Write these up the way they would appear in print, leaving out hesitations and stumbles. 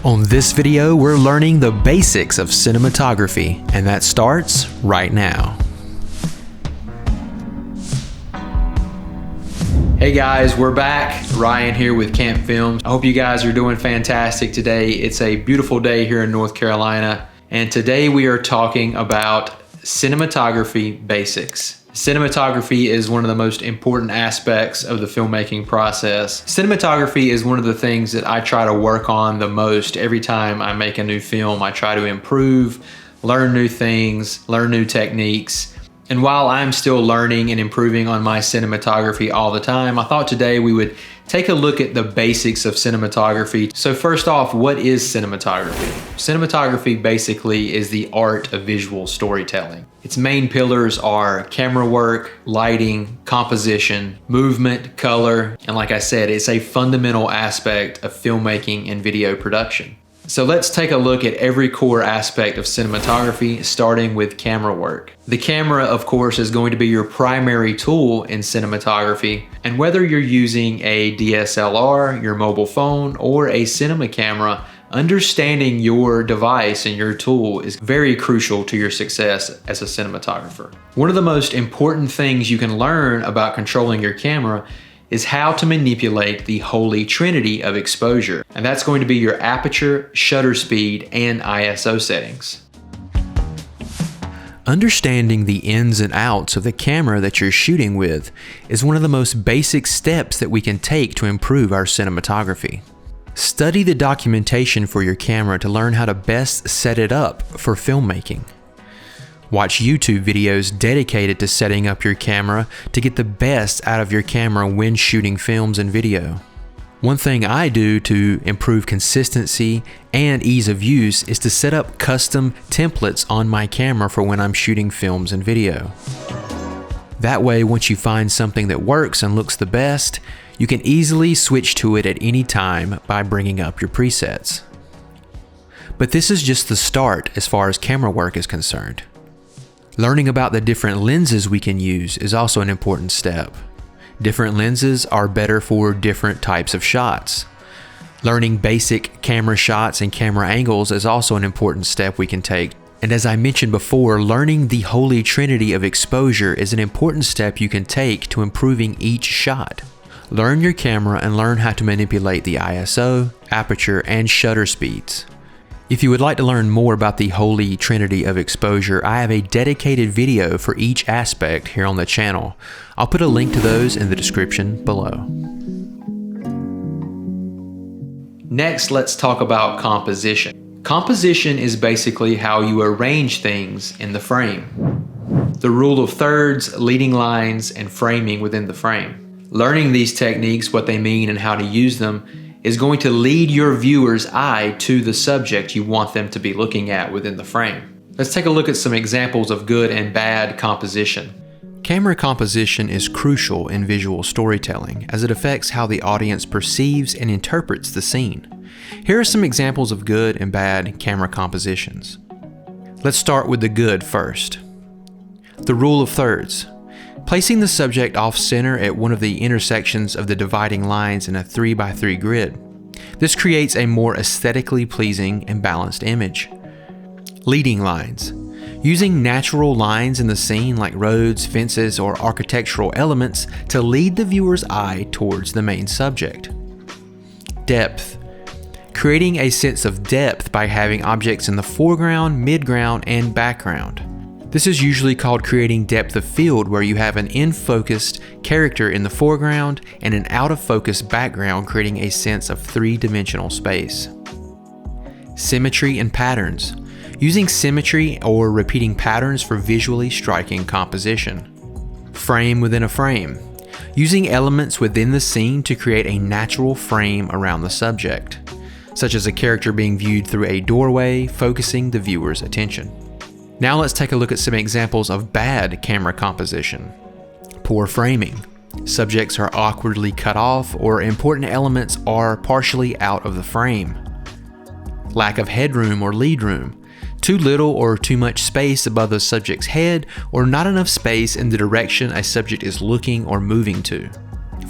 On this video, we're learning the basics of cinematography, and that starts right now. Hey guys, we're back. Ryan here with Camp Films. I hope you guys are doing fantastic today. It's a beautiful day here in North Carolina, and today we are talking about cinematography basics. Cinematography is one of the most important aspects of the filmmaking process. Cinematography is one of the things that I try to work on the most every time I make a new film. I try to improve, learn new things, learn new techniques. And while I'm still learning and improving on my cinematography all the time, I thought today we would take a look at the basics of cinematography. So first off, what is cinematography? Cinematography basically is the art of visual storytelling. Its main pillars are camera work, lighting, composition, movement, color, and like I said, it's a fundamental aspect of filmmaking and video production. So let's take a look at every core aspect of cinematography, starting with camera work. The camera, of course, is going to be your primary tool in cinematography, and whether you're using a DSLR, your mobile phone, or a cinema camera, understanding your device and your tool is very crucial to your success as a cinematographer. One of the most important things you can learn about controlling your camera is how to manipulate the holy trinity of exposure. And that's going to be your aperture, shutter speed, and ISO settings. Understanding the ins and outs of the camera that you're shooting with is one of the most basic steps that we can take to improve our cinematography. Study the documentation for your camera to learn how to best set it up for filmmaking. Watch YouTube videos dedicated to setting up your camera to get the best out of your camera when shooting films and video. One thing I do to improve consistency and ease of use is to set up custom templates on my camera for when I'm shooting films and video. That way, once you find something that works and looks the best, you can easily switch to it at any time by bringing up your presets. But this is just the start as far as camera work is concerned. Learning about the different lenses we can use is also an important step. Different lenses are better for different types of shots. Learning basic camera shots and camera angles is also an important step we can take. And as I mentioned before, learning the holy trinity of exposure is an important step you can take to improving each shot. Learn your camera and learn how to manipulate the ISO, aperture, and shutter speeds. If you would like to learn more about the holy trinity of exposure, I have a dedicated video for each aspect here on the channel. I'll put a link to those in the description below. Next, let's talk about composition. Composition is basically how you arrange things in the frame. The rule of thirds, leading lines, and framing within the frame. Learning these techniques, what they mean and how to use them, is going to lead your viewer's eye to the subject you want them to be looking at within the frame. Let's take a look at some examples of good and bad composition. Camera composition is crucial in visual storytelling as it affects how the audience perceives and interprets the scene. Here are some examples of good and bad camera compositions. Let's start with the good first. The rule of thirds. Placing the subject off-center at one of the intersections of the dividing lines in a 3x3 grid. This creates a more aesthetically pleasing and balanced image. Leading lines. Using natural lines in the scene like roads, fences, or architectural elements to lead the viewer's eye towards the main subject. Depth. Creating a sense of depth by having objects in the foreground, midground, and background. This is usually called creating depth of field, where you have an in-focused character in the foreground and an out-of-focus background, creating a sense of three-dimensional space. Symmetry and patterns. Using symmetry or repeating patterns for visually striking composition. Frame within a frame. Using elements within the scene to create a natural frame around the subject, such as a character being viewed through a doorway, focusing the viewer's attention. Now let's take a look at some examples of bad camera composition. Poor framing. Subjects are awkwardly cut off, or important elements are partially out of the frame. Lack of headroom or lead room. Too little or too much space above the subject's head, or not enough space in the direction a subject is looking or moving to.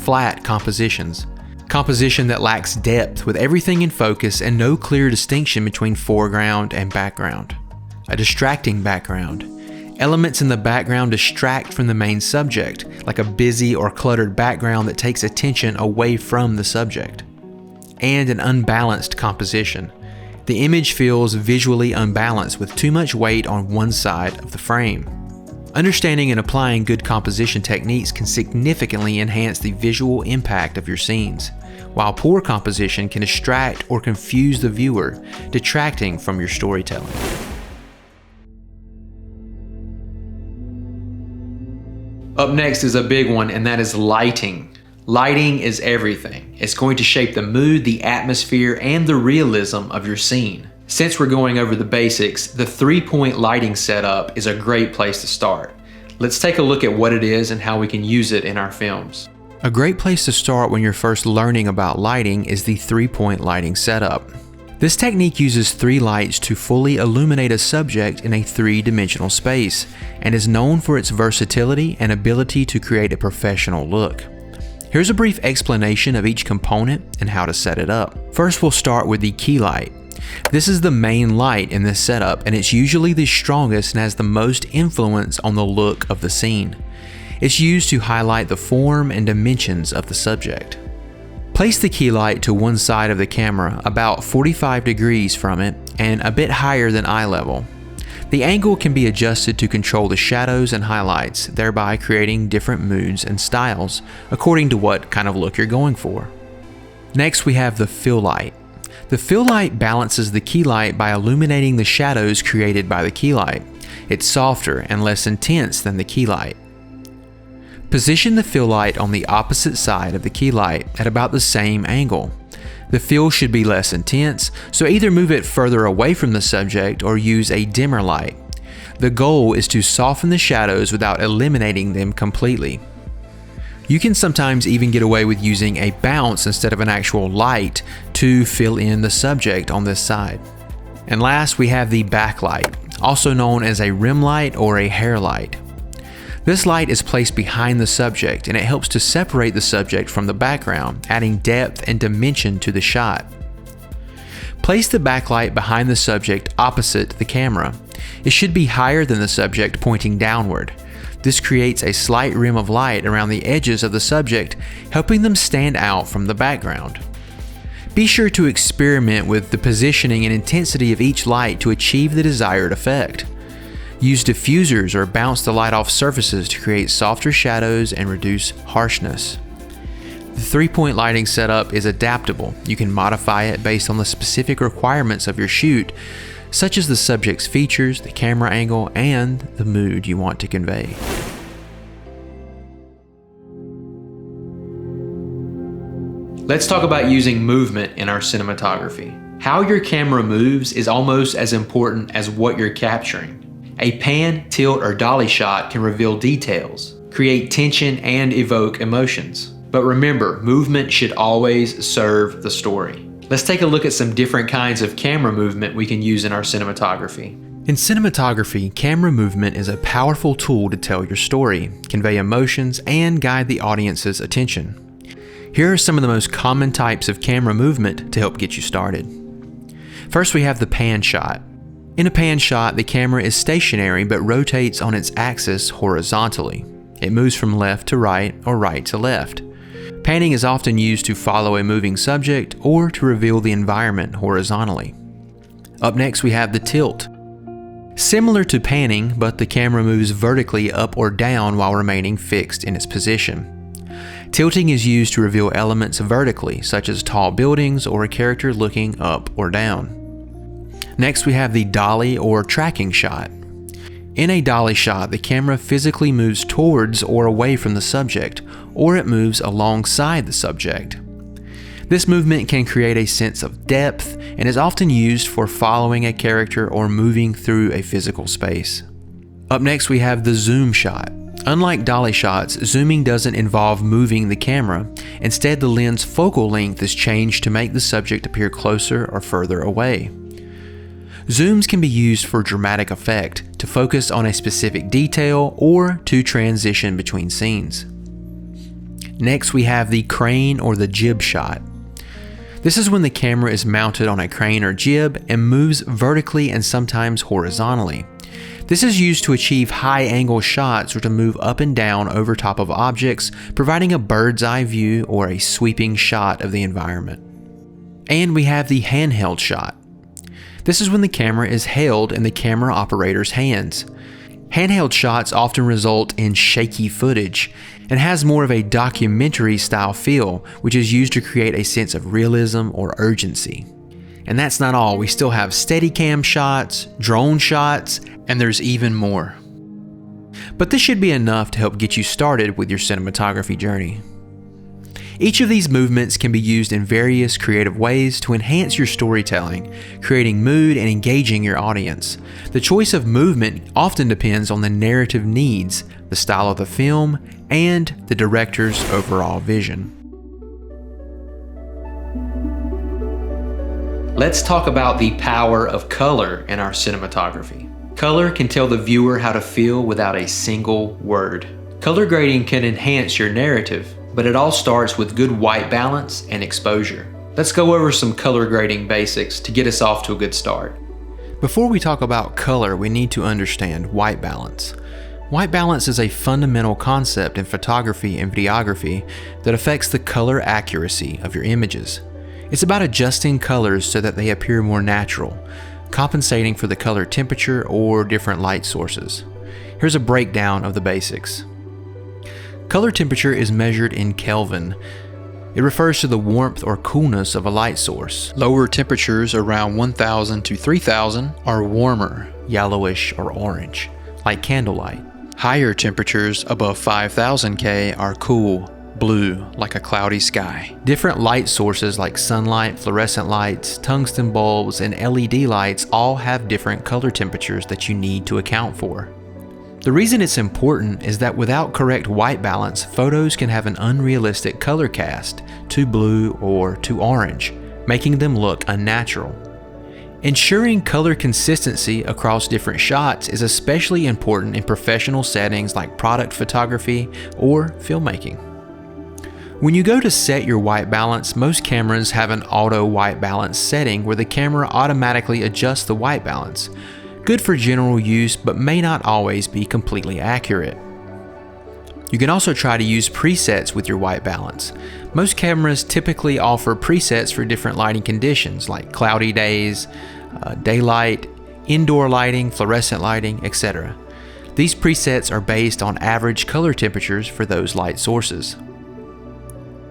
Flat compositions. Composition that lacks depth with everything in focus and no clear distinction between foreground and background. A distracting background. Elements in the background distract from the main subject, like a busy or cluttered background that takes attention away from the subject. And an unbalanced composition. The image feels visually unbalanced with too much weight on one side of the frame. Understanding and applying good composition techniques can significantly enhance the visual impact of your scenes, while poor composition can distract or confuse the viewer, detracting from your storytelling. Up next is a big one, and that is lighting. Lighting is everything. It's going to shape the mood, the atmosphere, and the realism of your scene. Since we're going over the basics, the 3-point lighting setup is a great place to start. Let's take a look at what it is and how we can use it in our films. A great place to start when you're first learning about lighting is the 3-point lighting setup. This technique uses 3 lights to fully illuminate a subject in a 3-dimensional space, and is known for its versatility and ability to create a professional look. Here's a brief explanation of each component and how to set it up. First, we'll start with the key light. This is the main light in this setup, and it's usually the strongest and has the most influence on the look of the scene. It's used to highlight the form and dimensions of the subject. Place the key light to one side of the camera, about 45 degrees from it, and a bit higher than eye level. The angle can be adjusted to control the shadows and highlights, thereby creating different moods and styles, according to what kind of look you're going for. Next, we have the fill light. The fill light balances the key light by illuminating the shadows created by the key light. It's softer and less intense than the key light. Position the fill light on the opposite side of the key light at about the same angle. The fill should be less intense, so either move it further away from the subject or use a dimmer light. The goal is to soften the shadows without eliminating them completely. You can sometimes even get away with using a bounce instead of an actual light to fill in the subject on this side. And last, we have the backlight, also known as a rim light or a hair light. This light is placed behind the subject, and it helps to separate the subject from the background, adding depth and dimension to the shot. Place the backlight behind the subject opposite the camera. It should be higher than the subject, pointing downward. This creates a slight rim of light around the edges of the subject, helping them stand out from the background. Be sure to experiment with the positioning and intensity of each light to achieve the desired effect. Use diffusers or bounce the light off surfaces to create softer shadows and reduce harshness. The 3-point lighting setup is adaptable. You can modify it based on the specific requirements of your shoot, such as the subject's features, the camera angle, and the mood you want to convey. Let's talk about using movement in our cinematography. How your camera moves is almost as important as what you're capturing. A pan, tilt, or dolly shot can reveal details, create tension, and evoke emotions. But remember, movement should always serve the story. Let's take a look at some different kinds of camera movement we can use in our cinematography. In cinematography, camera movement is a powerful tool to tell your story, convey emotions, and guide the audience's attention. Here are some of the most common types of camera movement to help get you started. First, we have the pan shot. In a pan shot, the camera is stationary but rotates on its axis horizontally. It moves from left to right or right to left. Panning is often used to follow a moving subject or to reveal the environment horizontally. Up next, we have the tilt. Similar to panning, but the camera moves vertically up or down while remaining fixed in its position. Tilting is used to reveal elements vertically, such as tall buildings or a character looking up or down. Next, we have the dolly or tracking shot. In a dolly shot, the camera physically moves towards or away from the subject, or it moves alongside the subject. This movement can create a sense of depth and is often used for following a character or moving through a physical space. Up next, we have the zoom shot. Unlike dolly shots, zooming doesn't involve moving the camera. Instead, the lens focal length is changed to make the subject appear closer or further away. Zooms can be used for dramatic effect, to focus on a specific detail, or to transition between scenes. Next, we have the crane or the jib shot. This is when the camera is mounted on a crane or jib and moves vertically and sometimes horizontally. This is used to achieve high-angle shots or to move up and down over top of objects, providing a bird's eye view or a sweeping shot of the environment. And we have the handheld shot. This is when the camera is held in the camera operator's hands. Handheld shots often result in shaky footage and has more of a documentary style feel, which is used to create a sense of realism or urgency. And that's not all. We still have Steadicam shots, drone shots, and there's even more. But this should be enough to help get you started with your cinematography journey. Each of these movements can be used in various creative ways to enhance your storytelling, creating mood and engaging your audience. The choice of movement often depends on the narrative needs, the style of the film, and the director's overall vision. Let's talk about the power of color in our cinematography. Color can tell the viewer how to feel without a single word. Color grading can enhance your narrative, but it all starts with good white balance and exposure. Let's go over some color grading basics to get us off to a good start. Before we talk about color, we need to understand white balance. White balance is a fundamental concept in photography and videography that affects the color accuracy of your images. It's about adjusting colors so that they appear more natural, compensating for the color temperature or different light sources. Here's a breakdown of the basics. Color temperature is measured in Kelvin. It refers to the warmth or coolness of a light source. Lower temperatures around 1000 to 3000 are warmer, yellowish or orange, like candlelight. Higher temperatures above 5000 K are cool, blue, like a cloudy sky. Different light sources like sunlight, fluorescent lights, tungsten bulbs, and LED lights all have different color temperatures that you need to account for. The reason it's important is that without correct white balance, photos can have an unrealistic color cast, too blue or too orange, making them look unnatural. Ensuring color consistency across different shots is especially important in professional settings like product photography or filmmaking. When you go to set your white balance, most cameras have an auto white balance setting where the camera automatically adjusts the white balance. Good for general use, but may not always be completely accurate. You can also try to use presets with your white balance. Most cameras typically offer presets for different lighting conditions like cloudy days, daylight, indoor lighting, fluorescent lighting, etc. These presets are based on average color temperatures for those light sources.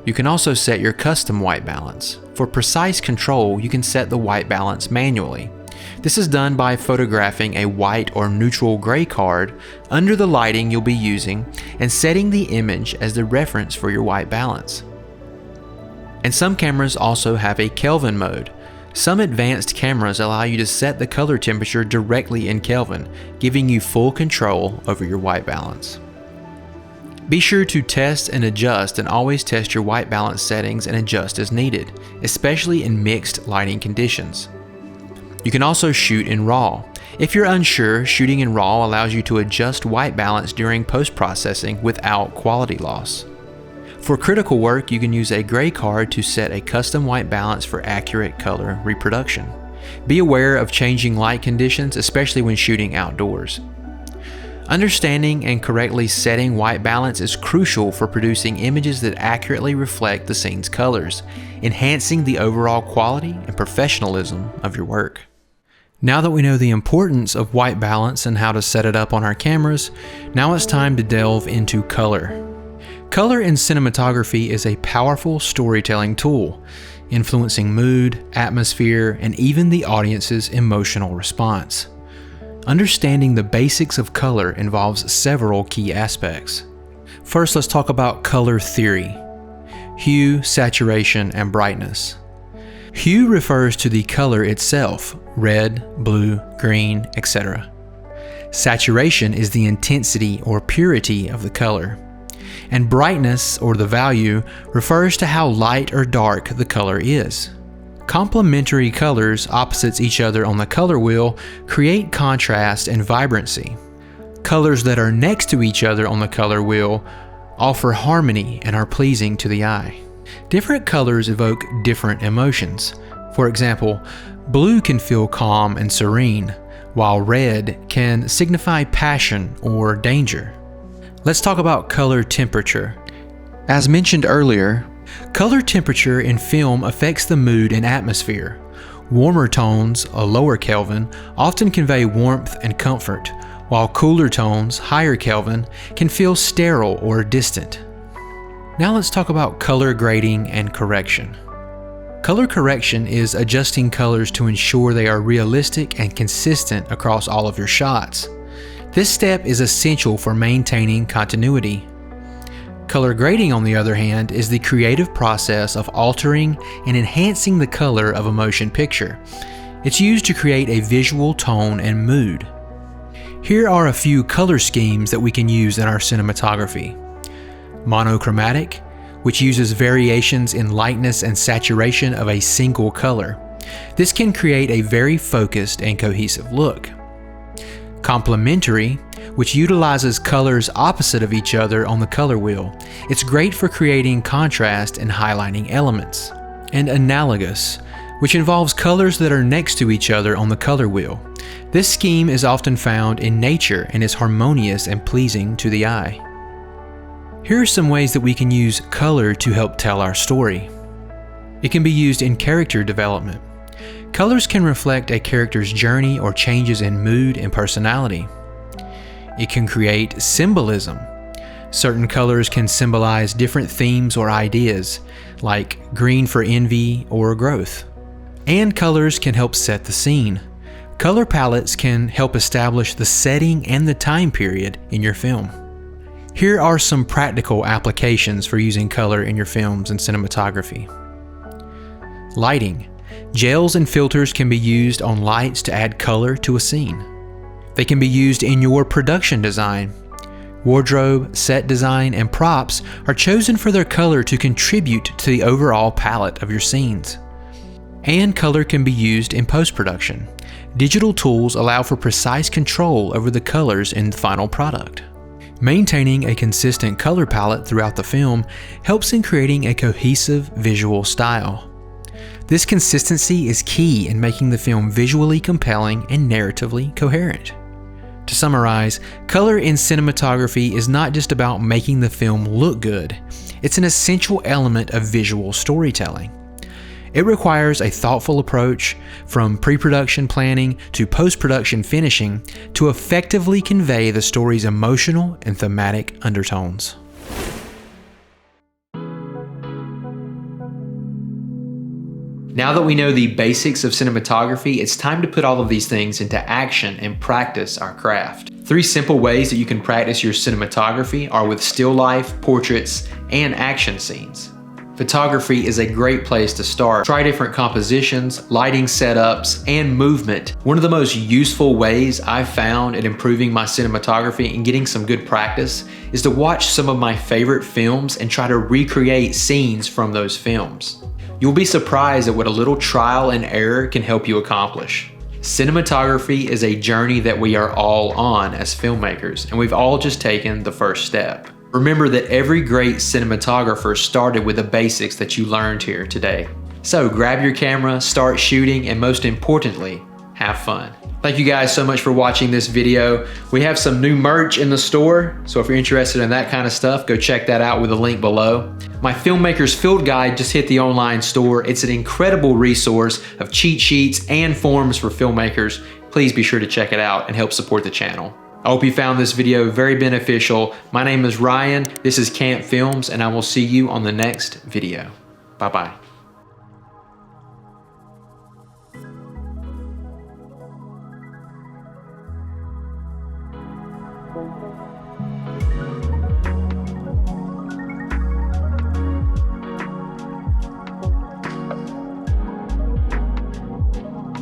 You can also set your custom white balance. For precise control, you can set the white balance manually. This is done by photographing a white or neutral gray card under the lighting you'll be using and setting the image as the reference for your white balance. And some cameras also have a Kelvin mode. Some advanced cameras allow you to set the color temperature directly in Kelvin, giving you full control over your white balance. Be sure to test and adjust, and always test your white balance settings and adjust as needed, especially in mixed lighting conditions. You can also shoot in RAW. If you're unsure, shooting in RAW allows you to adjust white balance during post-processing without quality loss. For critical work, you can use a gray card to set a custom white balance for accurate color reproduction. Be aware of changing light conditions, especially when shooting outdoors. Understanding and correctly setting white balance is crucial for producing images that accurately reflect the scene's colors, enhancing the overall quality and professionalism of your work. Now that we know the importance of white balance and how to set it up on our cameras, now it's time to delve into color. Color in cinematography is a powerful storytelling tool, influencing mood, atmosphere, and even the audience's emotional response. Understanding the basics of color involves several key aspects. First, let's talk about color theory: hue, saturation, and brightness. Hue refers to the color itself, red, blue, green, etc. Saturation is the intensity or purity of the color. And brightness, or the value, refers to how light or dark the color is. Complementary colors, opposites each other on the color wheel, create contrast and vibrancy. Colors that are next to each other on the color wheel offer harmony and are pleasing to the eye. Different colors evoke different emotions. For example, blue can feel calm and serene, while red can signify passion or danger. Let's talk about color temperature. As mentioned earlier, color temperature in film affects the mood and atmosphere. Warmer tones, a lower Kelvin, often convey warmth and comfort, while cooler tones, higher Kelvin, can feel sterile or distant. Now let's talk about color grading and correction. Color correction is adjusting colors to ensure they are realistic and consistent across all of your shots. This step is essential for maintaining continuity. Color grading, on the other hand, is the creative process of altering and enhancing the color of a motion picture. It's used to create a visual tone and mood. Here are a few color schemes that we can use in our cinematography. Monochromatic, which uses variations in lightness and saturation of a single color. This can create a very focused and cohesive look. Complementary, which utilizes colors opposite of each other on the color wheel. It's great for creating contrast and highlighting elements. And analogous, which involves colors that are next to each other on the color wheel. This scheme is often found in nature and is harmonious and pleasing to the eye. Here are some ways that we can use color to help tell our story. It can be used in character development. Colors can reflect a character's journey or changes in mood and personality. It can create symbolism. Certain colors can symbolize different themes or ideas, like green for envy or growth. And colors can help set the scene. Color palettes can help establish the setting and the time period in your film. Here are some practical applications for using color in your films and cinematography. Lighting. Gels and filters can be used on lights to add color to a scene. They can be used in your production design. Wardrobe, set design, and props are chosen for their color to contribute to the overall palette of your scenes. And color can be used in post-production. Digital tools allow for precise control over the colors in the final product. Maintaining a consistent color palette throughout the film helps in creating a cohesive visual style. This consistency is key in making the film visually compelling and narratively coherent. To summarize, color in cinematography is not just about making the film look good, it's an essential element of visual storytelling. It requires a thoughtful approach, from pre-production planning to post-production finishing, to effectively convey the story's emotional and thematic undertones. Now that we know the basics of cinematography, it's time to put all of these things into action and practice our craft. 3 simple ways that you can practice your cinematography are with still life, portraits, and action scenes. Photography is a great place to start. Try different compositions, lighting setups, and movement. One of the most useful ways I've found at improving my cinematography and getting some good practice is to watch some of my favorite films and try to recreate scenes from those films. You'll be surprised at what a little trial and error can help you accomplish. Cinematography is a journey that we are all on as filmmakers, and we've all just taken the first step. Remember that every great cinematographer started with the basics that you learned here today. So grab your camera, start shooting, and most importantly, have fun. Thank you guys so much for watching this video. We have some new merch in the store, so if you're interested in that kind of stuff, go check that out with a link below. My Filmmaker's Field Guide just hit the online store. It's an incredible resource of cheat sheets and forms for filmmakers. Please be sure to check it out and help support the channel. I hope you found this video very beneficial. My name is Ryan, this is Camp Films, and I will see you on the next video. Bye-bye.